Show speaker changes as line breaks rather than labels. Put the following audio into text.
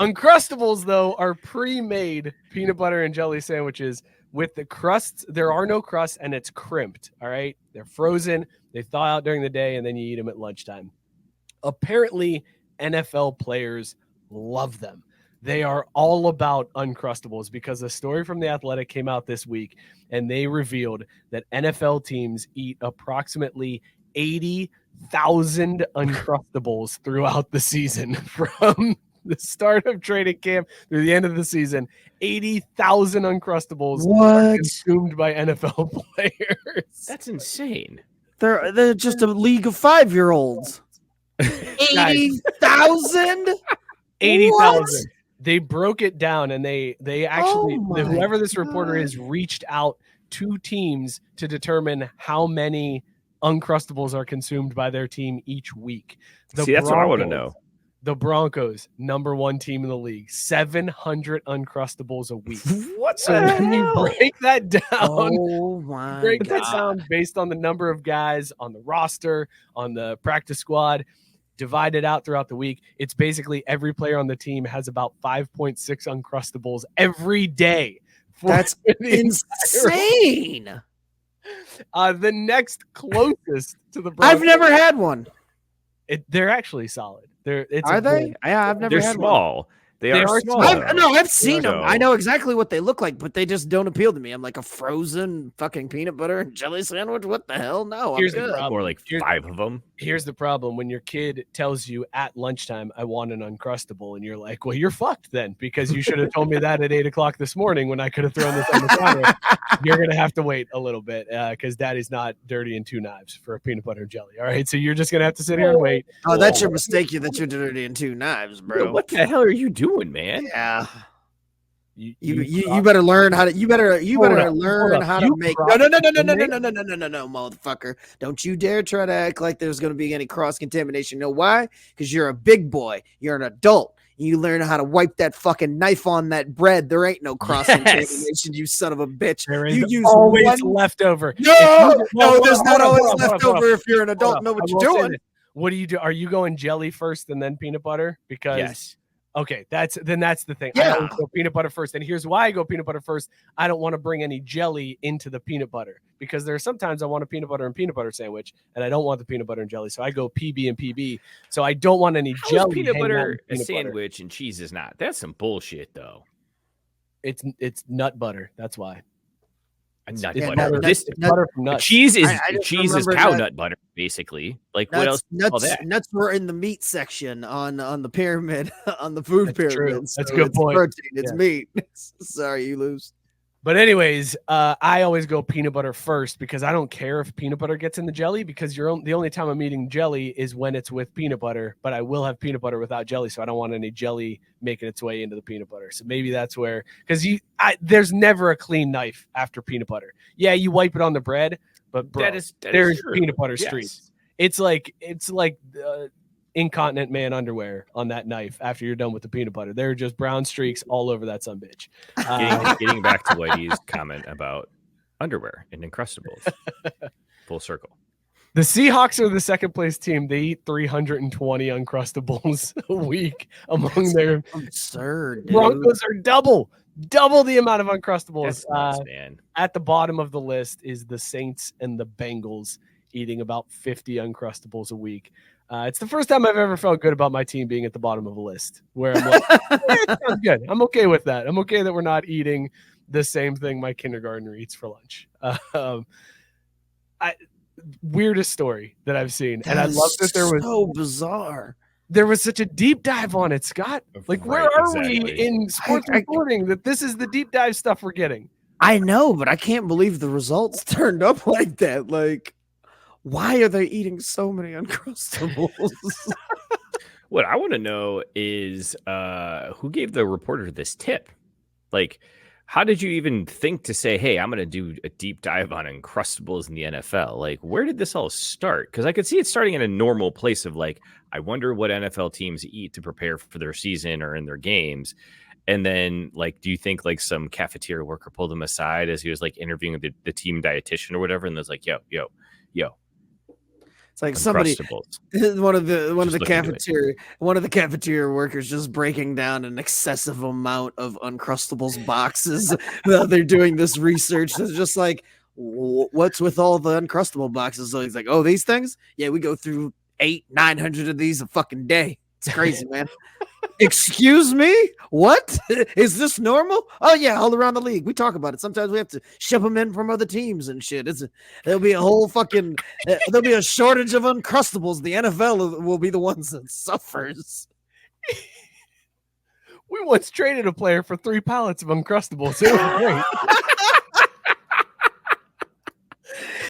Uncrustables, though, are pre-made peanut butter and jelly sandwiches with the crusts. There are no crusts, and it's crimped. All right, they're frozen. They thaw out during the day, and then you eat them at lunchtime. Apparently, NFL players love them. They are all about Uncrustables because a story from The Athletic came out this week, and they revealed that NFL teams eat approximately 80,000 Uncrustables throughout the season from the start of training camp through the end of the season. 80,000 Uncrustables are consumed by NFL players.
That's insane.
They're just a league of 5-year-olds. 80,000?
80,000. They broke it down, and they actually, whoever this reporter is, reached out to teams to determine how many Uncrustables are consumed by their team each week.
That's what I want to know.
The Broncos, number 1 team in the league, 700 Uncrustables a week.
What?
So when you break that down,
that
down based on the number of guys on the roster, on the practice squad, divided out throughout the week, it's basically every player on the team has about 5.6 Uncrustables every day.
That's insane.
The next closest to the Broncos,
I've never had one.
They're actually solid.
Are they? Yeah, I've never
They're
had
small.
one.
They are small.
I've seen them. I know exactly what they look like, but they just don't appeal to me. I'm like a frozen fucking peanut butter and jelly sandwich. What the hell? No,
Here's
I'm
the
good.
problem.
Or like 5 of them.
Here's the problem. When your kid tells you at lunchtime, I want an Uncrustable, and you're like, well, you're fucked then, because you should have told me that at 8:00 this morning when I could have thrown this on the counter. You're going to have to wait a little bit because daddy's not dirty in 2 knives for a peanut butter and jelly. All right. So you're just going to have to sit here and wait.
Oh, that's your mistake. That you're dirty in 2 knives, bro.
What the hell are you doing, man?
Yeah. You better learn how to. You better learn how to make. No, motherfucker! Don't you dare try to act like there's going to be any cross contamination. You know why? Because you're a big boy. You're an adult. You learn how to wipe that fucking knife on that bread. There ain't no cross contamination, you son of a bitch.
There is
you use
always leftover.
No, there's not always leftover if you're an adult. Know what you're doing.
What do you do? Are you going jelly first and then peanut butter? Because
yes.
Okay, that's the thing.
Yeah.
I always go peanut butter first, and here's why I go peanut butter first. I don't want to bring any jelly into the peanut butter because there are sometimes I want a peanut butter and peanut butter sandwich, and I don't want the peanut butter and jelly, so I go PB and PB. So I don't want any jelly.
Peanut butter, a sandwich, and cheese is not. That's some bullshit, though.
It's nut butter. That's why.
Nut butter.
Butter from nuts.
Cheese is cow nut butter, basically. Like
nuts,
what else?
Nuts were in the meat section on the pyramid, on the food pyramid.
That's a good point.
Protein. It's meat. Sorry, you lose.
But anyways, I always go peanut butter first because I don't care if peanut butter gets in the jelly because the only time I'm eating jelly is when it's with peanut butter, but I will have peanut butter without jelly, so I don't want any jelly making its way into the peanut butter. So maybe that's where, because there's never a clean knife after peanut butter. Yeah, you wipe it on the bread, but bro, there's peanut butter streaks. It's like incontinent man underwear on that knife after you're done with the peanut butter. There are just brown streaks all over that sumbitch.
Getting back to Whitey's comment about underwear and Uncrustables. Full circle.
The Seahawks are the second place team. They eat 320 Uncrustables a week among their
absurd.
Broncos are double the amount of Uncrustables.
That's nuts, man.
At the bottom of the list is the Saints and the Bengals eating about 50 Uncrustables a week. It's the first time I've ever felt good about my team being at the bottom of a list where I'm like, I'm good. I'm okay with that. I'm okay that we're not eating the same thing my kindergartner eats for lunch. Weirdest story that I've seen. And I love that there was
so bizarre.
There was such a deep dive on it, Scott. Like, where are we in sports reporting that this is the deep dive stuff we're getting?
I know, but I can't believe the results turned up like that. Like, why are they eating so many Uncrustables?
What I want to know is who gave the reporter this tip? Like, how did you even think to say, hey, I'm going to do a deep dive on Uncrustables in the NFL? Like, where did this all start? Because I could see it starting in a normal place of like, I wonder what NFL teams eat to prepare for their season or in their games. And then, like, do you think like some cafeteria worker pulled him aside as he was like interviewing the team dietitian or whatever? And was like, yo.
It's like somebody,
Uncrustables.
one of the
Just look into it.
cafeteria workers just breaking down an excessive amount of Uncrustables boxes. They're doing this research. It's just like, what's with all the Uncrustable boxes? So he's like, oh, these things? Yeah, we go through 800-900 of these a fucking day. It's crazy, man. Excuse me? What? Is this normal? Oh yeah, all around the league. We talk about it. Sometimes we have to ship them in from other teams and shit. There'll be a whole fucking there'll be a shortage of Uncrustables. The NFL will be the ones that suffers.
We once traded a player for 3 pallets of Uncrustables. It was great.